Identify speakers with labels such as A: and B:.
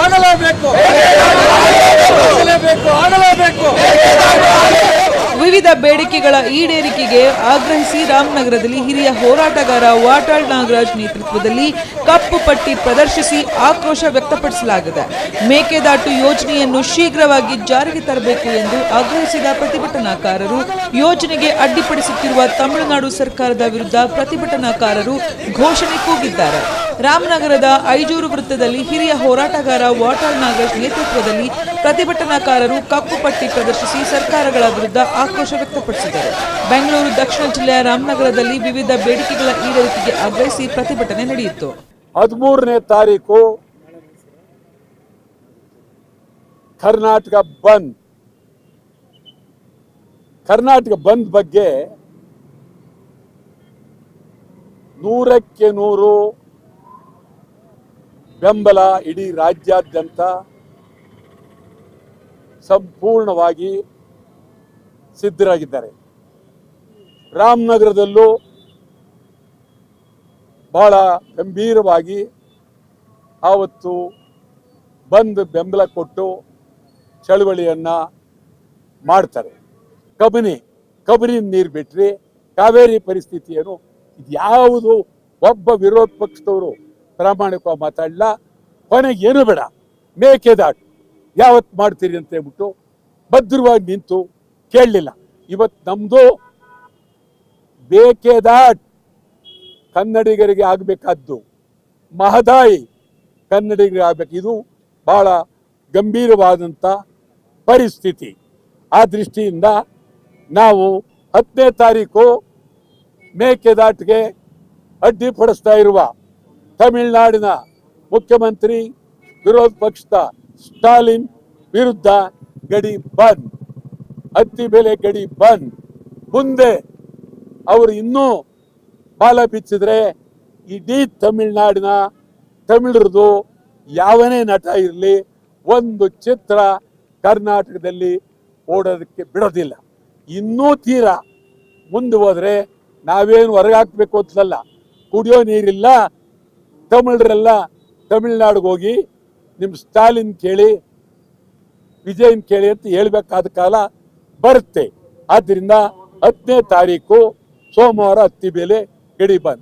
A: ಆಗಲೇಬೇಕು.
B: ವಿವಿಧ ಬೇಡಿಕೆಗಳ ಈಡೇರಿಕೆಗೆ ಆಗ್ರಹಿಸಿ ರಾಮನಗರದಲ್ಲಿ ಹಿರಿಯ ಹೋರಾಟಗಾರ ವಾಟಾಳ್ ನಾಗರಾಜ್ ನೇತೃತ್ವದಲ್ಲಿ ಕಪ್ಪು ಪಟ್ಟಿ ಪ್ರದರ್ಶಿಸಿ ಆಕ್ರೋಶ ವ್ಯಕ್ತಪಡಿಸಲಾಗಿದೆ. ಮೇಕೆದಾಟು ಯೋಜನೆಯನ್ನು ಶೀಘ್ರವಾಗಿ ಜಾರಿಗೆ ತರಬೇಕು ಎಂದು ಆಗ್ರಹಿಸಿದ ಪ್ರತಿಭಟನಾಕಾರರು ಯೋಜನೆಗೆ ಅಡ್ಡಿಪಡಿಸುತ್ತಿರುವ ತಮಿಳುನಾಡು ಸರ್ಕಾರದ ವಿರುದ್ಧ ಪ್ರತಿಭಟನಾಕಾರರು ಘೋಷಣೆ ಕೂಗಿದ್ದಾರೆ. ರಾಮನಗರದ ಐಜೂರು ವೃತ್ತದಲ್ಲಿ ಹಿರಿಯ ಹೋರಾಟಗಾರ ವಾಟಾಳ್ ನಾಗರಾಜ್ ನೇತೃತ್ವದಲ್ಲಿ ಪ್ರತಿಭಟನಾಕಾರರು ಕಪ್ಪು ಪಟ್ಟಿ ಪ್ರದರ್ಶಿಸಿ ಸರ್ಕಾರಗಳ ವಿರುದ್ಧ ಆಕ್ರೋಶ ವ್ಯಕ್ತಪಡಿಸಿದರು. ಬೆಂಗಳೂರು ದಕ್ಷಿಣ ಜಿಲ್ಲೆಯ ರಾಮನಗರದಲ್ಲಿ ವಿವಿಧ ಬೇಡಿಕೆಗಳ ಈಡೇರಿಕೆಗೆ ಆಗ್ರಹಿಸಿ ಪ್ರತಿಭಟನೆ ನಡೆಯಿತು.
A: 13ನೇ ತಾರೀಕು ಕರ್ನಾಟಕ ಬಂದ್ ಬಗ್ಗೆ 100ಕ್ಕೆ 100 ಬೆಂಬಲ ಇಡೀ ರಾಜ್ಯಾದ್ಯಂತ ಸಂಪೂರ್ಣವಾಗಿ ಸಿದ್ಧರಾಗಿದ್ದಾರೆ. ರಾಮನಗರದಲ್ಲೂ ಬಹಳ ಗಂಭೀರವಾಗಿ ಆವತ್ತು ಬಂದ್ ಬೆಂಬಲ ಕೊಟ್ಟು ಚಳವಳಿಯನ್ನ ಮಾಡ್ತಾರೆ. ಕಬಿನಿ ನೀರು ಬಿಟ್ರಿ ಕಾವೇರಿ ಪರಿಸ್ಥಿತಿ ಏನು ಇದ್ಯಾವುದು ಒಬ್ಬ ವಿರೋಧ ಪಕ್ಷದವರು ಪ್ರಾಮಾಣಿಕವಾಗಿ ಮಾತಾಡಲ್ಲ. ಕೊನೆಗೆ ಏನು ಬೇಡ, ಮೇಕೆದಾಟು ಯಾವತ್ತು ಮಾಡ್ತೀರಿ ಅಂತ ಹೇಳ್ಬಿಟ್ಟು ಭದ್ರವಾಗಿ ನಿಂತು ಕೇಳಲಿಲ್ಲ. ಇವತ್ತು ನಮ್ದು ಮೇಕೆದಾಟು ಕನ್ನಡಿಗರಿಗೆ ಆಗಬೇಕಾದ್ದು ಮಹದಾಯಿ ಕನ್ನಡಿಗರಿಗೆ ಆಗಬೇಕು. ಇದು ಬಹಳ ಗಂಭೀರವಾದಂಥ ಪರಿಸ್ಥಿತಿ. ಆ ದೃಷ್ಟಿಯಿಂದ ನಾವು 10ನೇ ತಾರೀಕು ಮೇಕೆದಾಟಿಗೆ ಅಡ್ಡಿಪಡಿಸ್ತಾ ಇರುವ ತಮಿಳುನಾಡಿನ ಮುಖ್ಯಮಂತ್ರಿ ವಿರೋಧ ಪಕ್ಷದ ಸ್ಟಾಲಿನ್ ವಿರುದ್ಧ ಗಡಿ ಬಂದ್, ಹತ್ತಿ ಬೆಲೆ ಗಡಿ ಬಂದ್. ಮುಂದೆ ಅವರು ಇನ್ನೂ ಬಾಲ ಬಿಚ್ಚಿದ್ರೆ ಇಡೀ ತಮಿಳರದು ಯಾವನೇ ನಟ ಇರಲಿ ಒಂದು ಚಿತ್ರ ಕರ್ನಾಟಕದಲ್ಲಿ ಓಡೋದಕ್ಕೆ ಬಿಡೋದಿಲ್ಲ. ಇನ್ನೂ ತೀರಾ ಮುಂದೆ ಹೋದ್ರೆ ನಾವೇನು ಹೊರಗಾಕ್ಬೇಕು ಅಂತಲ್ಲ, ಕುಡಿಯೋ ನೀರಿಲ್ಲ, ತಮಿಳರೆಲ್ಲ ತಮಿಳ್ನಾಡಿಗೆ ಹೋಗಿ ನಿಮ್ಮ ಸ್ಟಾಲಿನ್ ಕೇಳಿ ವಿಜಯನ್ ಕೇಳಿ ಅಂತ ಹೇಳ್ಬೇಕಾದ ಕಾಲ ಬರುತ್ತೆ. ಆದ್ದರಿಂದ 10ನೇ ತಾರೀಕು ಸೋಮವಾರ ಹತ್ತಿ ಬೆಲೆ ಗಡಿ ಬಂದ್.